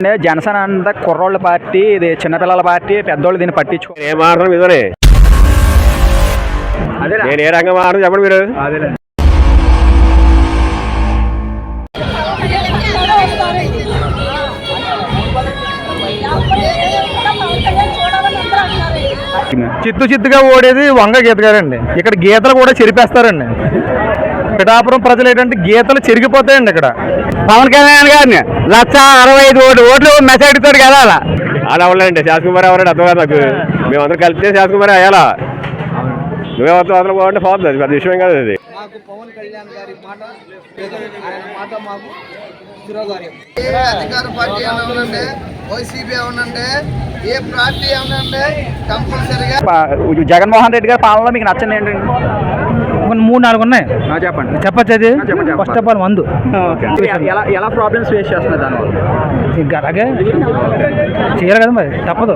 జనసేన అంతా కుర్రోళ్ళ పార్టీ, ఇది చిన్నపిల్లల పార్టీ, పెద్దోళ్ళు దీన్ని పట్టించుకో. ఏం మాట్లాడడం ఇదోనే నేను ఏ రంగం మాట్లాడడం చెప్పండి మీరు. చిత్తుగా ఓడేది వంగ గీత గారండి. ఇక్కడ గీతలు కూడా చెరిపేస్తారండి. పిఠాపురం ప్రజలు ఏంటంటే గీతలు చెరిగిపోతాయండి. ఇక్కడ పవన్ కళ్యాణ్ గారిని 165 ఓట్లు మెజారిటీ తోటి కదా అలా అవ్వాలండి. శాసకుమారి ఎవరంటే అర్థం కాదు నాకు. మేమందరం కలిపితే శాసకుమారి అయ్యాలా. నువ్వే వదల పోవాలంటే పోతుంది. అది పెద్ద విషయం కాదు. అది మాకు పవన్ కళ్యాణ్ గారి మాట, ఆయన మాట మాకు శిరోధార్యం. ఏ అధికార పార్టీ ఏమనండి, వైసీపీ ఏమనండి, ఏ పార్టీ ఏమనండి, కంపల్సరిగా జగన్మోహన్ రెడ్డి గారి పాలనలో మీకు నచ్చింది ఏంటండి? 3-4 ఉన్నాయి. చెప్పండి. చెప్పచ్చు. అది ఫస్ట్ ఆఫ్ ఆల్ మందు ఎలా ప్రాబ్లమ్స్ ఫేస్ చేస్తున్నారు దానివల్ల? ఇంకా అలాగే చేయాలి కదా, మరి తప్పదు.